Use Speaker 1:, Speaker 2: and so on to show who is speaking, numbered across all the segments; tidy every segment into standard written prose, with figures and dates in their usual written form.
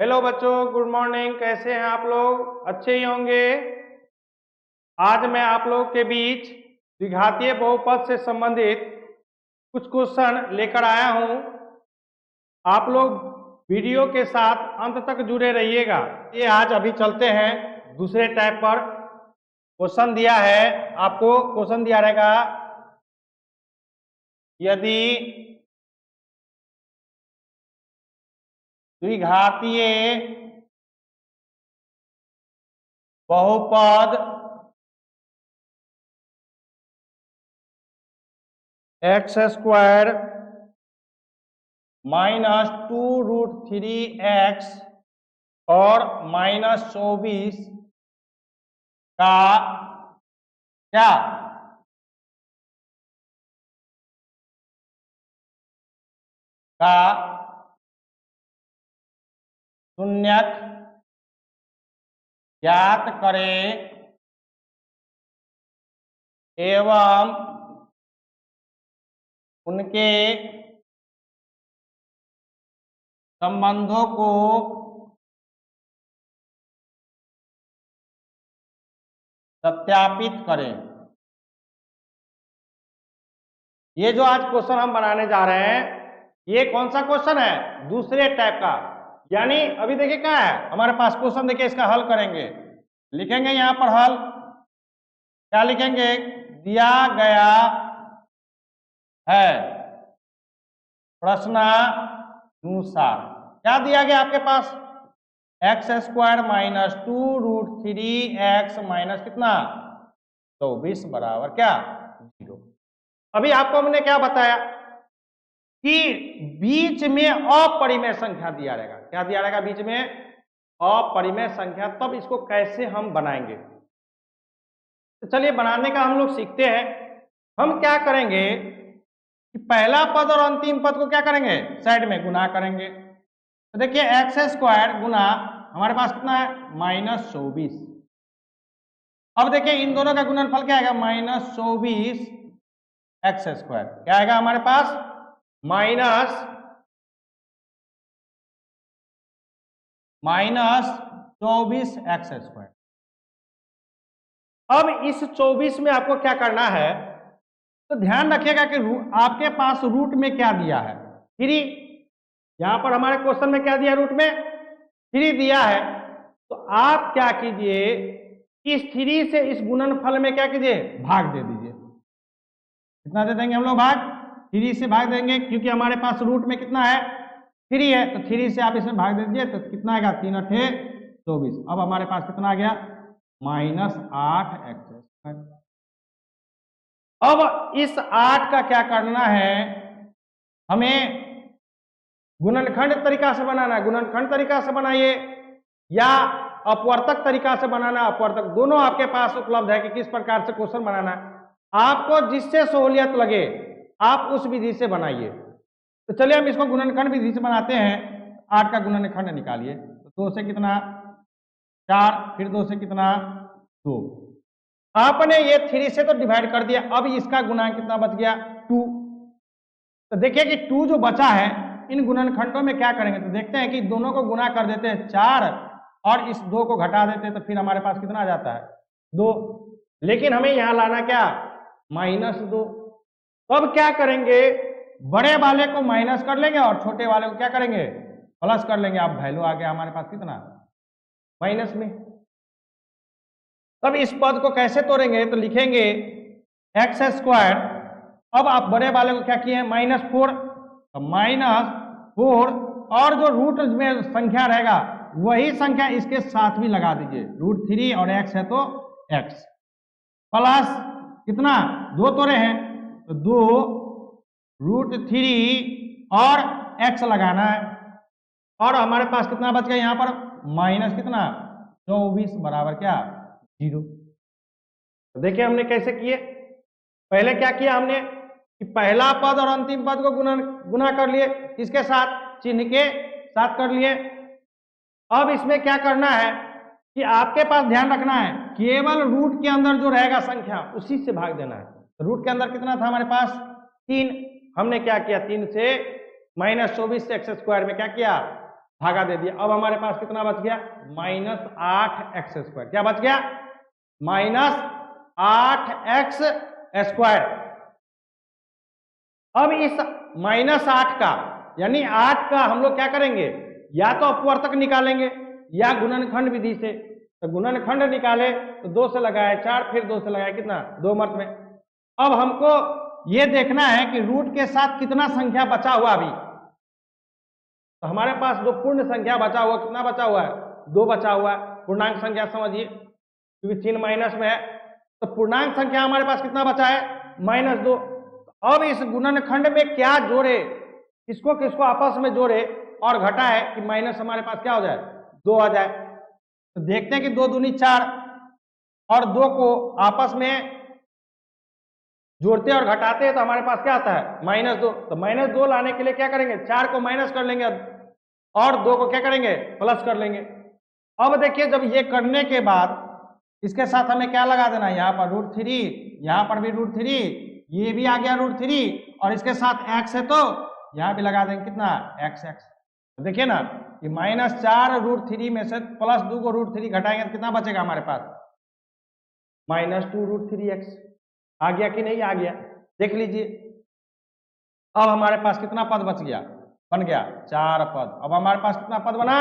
Speaker 1: Hello बच्चों, good morning. कैसे हैं आप लोग? अच्छे ही होंगे। आज मैं आप लोग के बीच द्विघातीय बहुपद से संबंधित कुछ क्वेश्चन लेकर आया हूं। आप लोग वीडियो के साथ अंत तक जुड़े रहिएगा। ये आज अभी चलते हैं दूसरे टाइप पर। क्वेश्चन दिया है आपको, क्वेश्चन दिया रहेगा यदि द्विघातीय बहुपद एक्स स्क्वायर -2√3x और -24 का क्या का शून्यक ज्ञात करें एवं उनके संबंधों को सत्यापित करें। ये जो आज क्वेश्चन हम बनाने जा रहे हैं, ये कौन सा क्वेश्चन है? दूसरे टाइप का। यानी अभी देखिए क्या है हमारे पास क्वेश्चन, देखिए इसका हल करेंगे। लिखेंगे यहां पर हल, क्या लिखेंगे? दिया गया है प्रश्नानुसार। क्या दिया गया आपके पास? एक्स स्क्वायर -2√3x माइनस कितना 24 बराबर क्या 0। अभी आपको हमने क्या बताया कि बीच में अपरिमेय संख्या दिया रहेगा। क्या दिया रहेगा? बीच में अपरिमेय संख्या। तब इसको कैसे हम बनाएंगे, तो चलिए बनाने का हम लोग सीखते हैं। हम क्या करेंगे कि पहला पद और अंतिम पद को क्या करेंगे? साइड में गुना करेंगे। तो देखिए एक्स स्क्वायर गुना हमारे पास कितना है -24। अब देखिए इन दोनों का गुणनफल क्या आएगा? -24 एक्स स्क्वायर। क्या आएगा हमारे पास? -24 एक्स स्क्वायर। अब इस 24 में आपको क्या करना है, तो ध्यान रखिएगा कि आपके पास रूट में क्या दिया है? 3। यहां पर हमारे क्वेश्चन में क्या दिया? रूट में 3 दिया है। तो आप क्या कीजिए, इस 3 से इस गुणनफल में क्या कीजिए? भाग दे दीजिए। कितना दे देंगे हम लोग? भाग 3 से भाग देंगे, क्योंकि हमारे पास रूट में कितना है? 3 है। तो 3 से आप इसमें भाग दे दीजिए, तो कितना आएगा? 3 × 8 = 24। अब हमारे पास कितना आ गया? -8 एक्स स्क्वायर। अब इस 8 का क्या करना है? हमें गुणनखंड तरीका से बनाना है। गुणनखंड तरीका से बनाइए या अपवर्तक तरीका से बनाना। अपवर्तक दोनों आपके पास उपलब्ध है कि किस प्रकार से क्वेश्चन बनाना है। आपको जिससे सहूलियत लगे आप उस विधि से बनाइए। तो चलिए हम इसको गुणनखंड विधि से बनाते हैं। 8 का गुणनखंड निकालिए। तो 2 से कितना? 4, फिर 2 से कितना? 2। आपने ये 3 से तो डिवाइड कर दिया। अब इसका गुणांक कितना बच गया? 2। तो देखिए कि 2 जो बचा है, इन गुणनखंडों में क्या करेंगे? तो देखते हैं कि दोनों को गुणा कर देते हैं 4 और इस 2 को घटा देते हैं, तो फिर हमारे पास कितना आ जाता है? 2। लेकिन हमें यहां लाना क्या? -2। तो अब क्या करेंगे? बड़े वाले को माइनस कर लेंगे और छोटे वाले को क्या करेंगे? प्लस कर लेंगे। अब वैल्यू आ गया हमारे पास कितना? माइनस में। तब इस पद को कैसे तोड़ेंगे? तो लिखेंगे एक्स स्क्वायर। अब आप बड़े वाले को क्या किए? -4। तो -4 और जो रूट में संख्या रहेगा वही संख्या इसके साथ भी लगा दीजिए। √3 और x है तो x प्लस कितना? 2 तोड़े हैं तो 2√3 और x लगाना है। और हमारे पास कितना बच गया यहां पर? माइनस कितना? 24 बराबर क्या 0। तो देखिए हमने कैसे किए। पहले क्या किया हमने कि पहला पद और अंतिम पद को गुना कर लिए, इसके साथ चिन्ह के साथ कर लिए। अब इसमें क्या करना है कि आपके पास ध्यान रखना है, केवल रूट के अंदर जो रहेगा संख्या उसी से भाग देना है। तो रूट के अंदर कितना था हमारे पास? 3। हमने क्या किया? 3 से -24 से एक्स स्क्वायर में क्या किया? भागा दे दिया। अब हमारे पास कितना बच गया? -8x²। क्या बच गया? -8x²। अब इस -8 का यानी 8 का हम लोग क्या करेंगे? या तो अपवर्तक निकालेंगे या गुणनखंड विधि से। तो गुणनखंड निकाले तो 2 से लगाए 4, फिर 2 से लगाए कितना? 2 मर्त में। अब हमको ये देखना है कि रूट के साथ कितना संख्या बचा हुआ अभी। तो हमारे पास जो पूर्ण संख्या बचा हुआ, कितना बचा हुआ है? 2 बचा हुआ है। पूर्णांक संख्या समझिए, क्योंकि चिन्ह माइनस में है, तो पूर्णांक संख्या हमारे पास कितना बचा है? -2। अब इस गुणनखंड में क्या जोड़े, किसको किसको आपस में जोड़े और घटाए कि माइनस हमारे पास क्या हो जाए? 2 आ जाए। तो देखते हैं कि 2 दूनी 4 और 2 को आपस में जोड़ते और घटाते हैं तो हमारे पास क्या आता है? -2। तो -2 लाने के लिए क्या करेंगे? 4 को माइनस कर लेंगे और 2 को क्या करेंगे? प्लस कर लेंगे। अब देखिए, जब ये करने के बाद इसके साथ हमें क्या लगा देना है? यहाँ पर √3, यहाँ पर भी √3, ये भी आ गया √3 और इसके साथ x है तो यहाँ भी लगा देंगे कितना? x। देखिए ना कि -4 √3 में से +2 को √3 घटाएंगे तो कितना बचेगा हमारे पास? -2 √3x। आ गया कि नहीं? आ गया। देख लीजिए, अब हमारे पास कितना पद बच गया? बन गया 4 पद। अब हमारे पास कितना पद बना?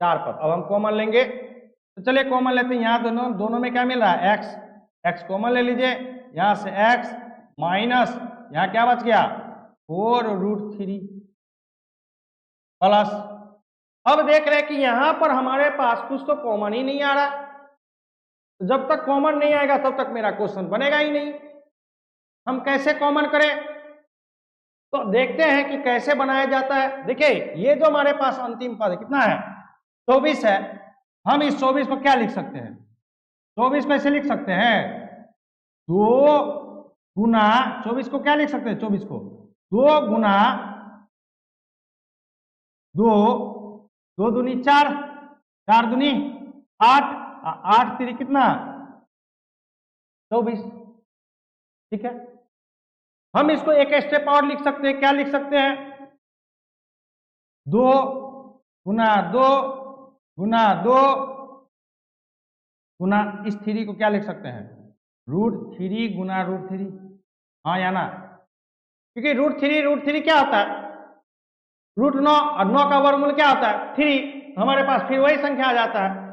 Speaker 1: 4 पद। अब हम कॉमन लेंगे, तो चलिए कॉमन लेते हैं। यहाँ दोनों में क्या मिल रहा है? x कॉमन ले लीजिए। यहाँ से x माइनस यहाँ क्या बच गया? 4 √3 प्लस। अब देख रहे हैं कि यहां पर हमारे पास कुछ तो कॉमन ही नहीं आ रहा। जब तक कॉमन नहीं आएगा तब तक मेरा क्वेश्चन बनेगा ही नहीं। हम कैसे कॉमन करें? तो देखते हैं कि कैसे बनाया जाता है। देखिए, ये जो हमारे पास अंतिम पद कितना है? 24 है। हम इस 24 को क्या लिख सकते हैं? 24 को ऐसे लिख सकते हैं, 2 गुना 24 को क्या लिख सकते हैं? 24 को 2 गुना 2 दूनी 4, 4 दूनी 8, 8 3 कितना? 24। ठीक है, हम इसको एक स्टेप और लिख सकते हैं। क्या लिख सकते हैं? 2 गुना 2 गुना 2 गुना इस 3 को क्या लिख सकते हैं? √3 गुना √3। हाँ या ना? क्योंकि √3 क्या होता है? √9 और 9 का वर्गमूल क्या होता है? 3। हमारे पास फिर वही संख्या आ जाता है।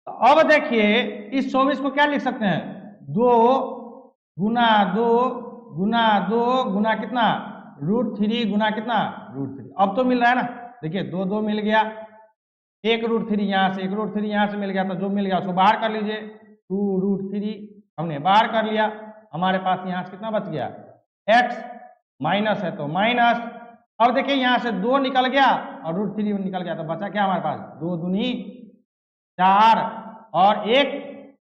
Speaker 1: तो अब देखिए, इस 24 को क्या लिख सकते हैं? 2 गुना 2 गुना 2 गुना कितना? √3 गुना कितना? √3। अब तो मिल रहा है ना? देखिए, 2 मिल गया, एक √3 यहाँ से, एक √3 यहाँ से मिल गया, तो जो मिल गया उसको बाहर कर लीजिए। 2 √3 हमने बाहर कर लिया। हमारे पास यहाँ से कितना बच गया? x माइनस है तो माइनस। अब देखिए, यहाँ से 2 निकल गया और √3 निकल गया, तो बचा क्या हमारे पास? 2 दूनी 4 और 1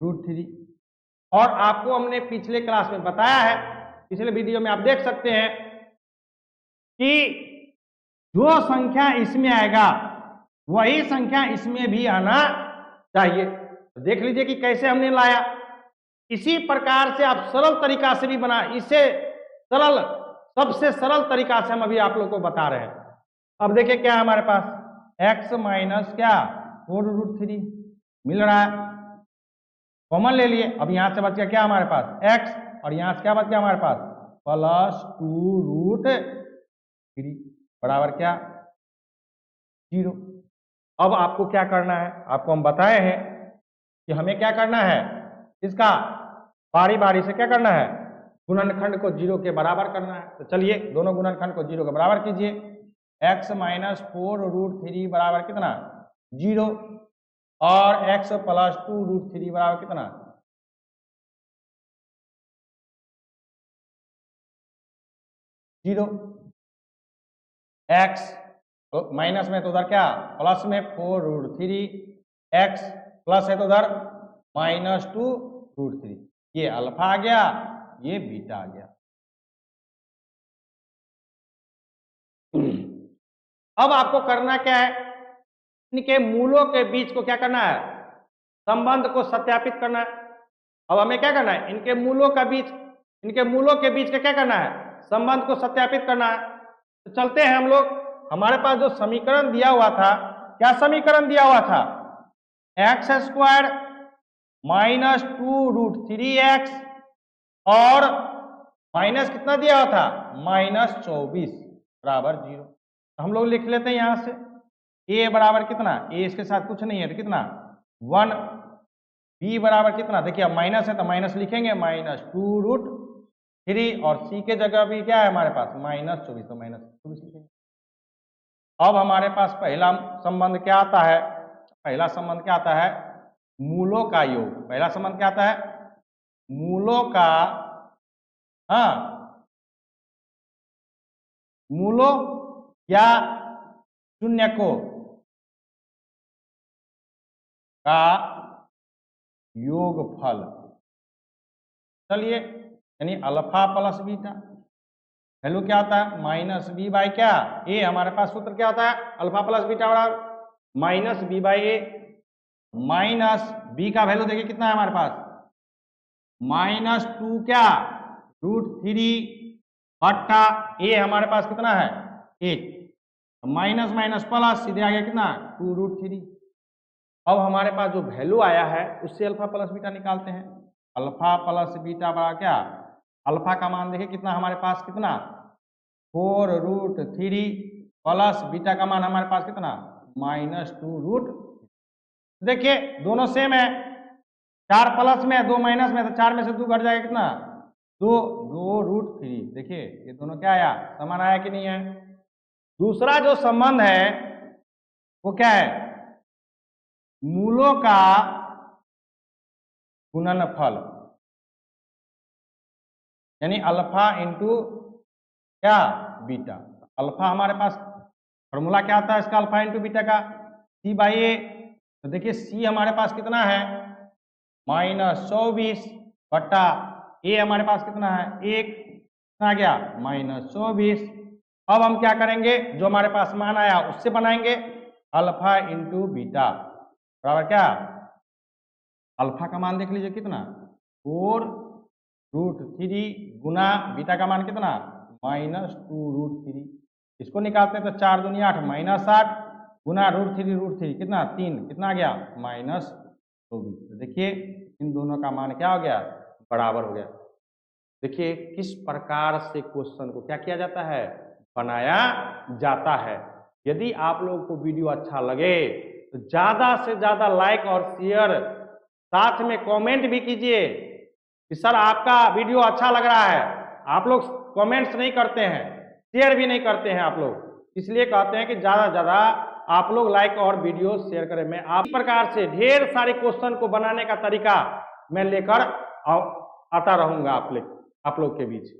Speaker 1: √3। और आपको हमने पिछले क्लास में बताया है, पिछले वीडियो में आप देख सकते हैं कि जो संख्या इसमें आएगा वही संख्या इसमें भी आना चाहिए। तो देख लीजिए कि कैसे हमने लाया। इसी प्रकार से आप सरल तरीका से भी बना, इसे सरल, सबसे सरल तरीका से हम अभी आप लोग को बता रहे हैं। अब देखिए क्या है हमारे पास? x माइनस क्या? 4 √3 मिल रहा है, कॉमन ले लिए। अब यहां से बच गया क्या हमारे पास? x, और यहां से क्या बच गया हमारे पास? +2 √3 बराबर क्या? 0। अब आपको क्या करना है? आपको हम बताए हैं कि हमें क्या करना है, इसका बारी बारी से क्या करना है? गुणनखंड को 0 के बराबर करना है। तो चलिए दोनों गुणनखंड को 0 के बराबर कीजिए। x माइनस 4 √3 बराबर कितना? 0 और x प्लस 2 √3 बराबर कितना? 0। x तो माइनस में तो उधर क्या? प्लस में 4 √3, x प्लस है तो उधर -2 √3। ये अल्फा आ गया, ये बीटा आ गया। अब आपको करना क्या है? इनके मूलों के बीच को क्या करना है? संबंध को सत्यापित करना है। अब हमें क्या करना है? इनके मूलों के बीच का क्या करना है? संबंध को सत्यापित करना है। तो चलते हैं हम लोग। हमारे पास जो समीकरण दिया हुआ था क्या समीकरण दिया हुआ था, एक्स स्क्वायर माइनस 2√3x और माइनस कितना दिया हुआ था, -24 बराबर 0। हम लोग लिख लेते हैं यहां से a बराबर कितना, a इसके साथ कुछ नहीं है तो कितना 1, b बराबर कितना, देखिए अब माइनस है तो माइनस लिखेंगे, -2√3 और c के जगह भी क्या है हमारे पास -24 तो -24 लिखेंगे। अब हमारे पास पहला संबंध क्या आता है, पहला संबंध क्या आता है, मूलों का योग। पहला संबंध क्या आता है, मूलों का, हाँ, मूलों या शून्यकों का योगफल। चलिए, यानी अल्फा प्लस बीटा, वैल्यू क्या होता है -b बाई क्या a, हमारे पास सूत्र क्या होता है, अल्फा प्लस बीटा बराबर -b by a, minus b का वैल्यू देखिए कितना है हमारे पास, -2 क्या √3 बट्टा a हमारे पास कितना है 1, माइनस माइनस प्लस सीधे आ गया कितना 2√3। अब हमारे पास जो वैल्यू आया है उससे अल्फा प्लस बीटा निकालते हैं। अल्फा प्लस बीटा बराबर क्या, अल्फा का मान देखिए कितना हमारे पास, कितना 4√3 प्लस बीटा का मान हमारे पास कितना -2√। देखिए दोनों सेम है, 4 प्लस में 2 माइनस में, तो 4 में से 2 घट जाएगा कितना 2√3। देखिए ये दोनों क्या आया, समान आया कि नहीं है। दूसरा जो संबंध है वो क्या है, मूलों का गुणनफल, यानी अल्फा इंटू क्या बीटा। अल्फा हमारे पास फॉर्मूला क्या आता है इसका, अल्फा इंटू बीटा का c बाई ए। तो देखिए c हमारे पास कितना है -24 बट्टा a हमारे पास कितना है 1, कितना आ गया -24। अब हम क्या करेंगे, जो हमारे पास मान आया उससे बनाएंगे, अल्फा इंटू बीटा बराबर क्या, अल्फा का मान देख लीजिए कितना 4√3 गुना बीटा का मान कितना -2√3। इसको निकालते हैं तो 4 दूनी 8 -8 गुना √3 कितना 3, कितना आ गया -24। देखिए इन दोनों का मान क्या हो गया, बराबर हो गया। देखिए किस प्रकार से क्वेश्चन को क्या किया जाता है, बनाया जाता है। यदि आप लोगों को वीडियो अच्छा लगे तो ज्यादा से ज्यादा लाइक और शेयर, साथ में कमेंट भी कीजिए कि सर आपका वीडियो अच्छा लग रहा है। आप लोग कमेंट्स नहीं करते हैं, शेयर भी नहीं करते हैं आप लोग, इसलिए कहते हैं कि ज्यादा से ज्यादा आप लोग लाइक और वीडियो शेयर करें। मैं आप प्रकार से ढेर सारे क्वेश्चन को बनाने का तरीका मैं लेकर आता रहूंगा आप लोग के बीच।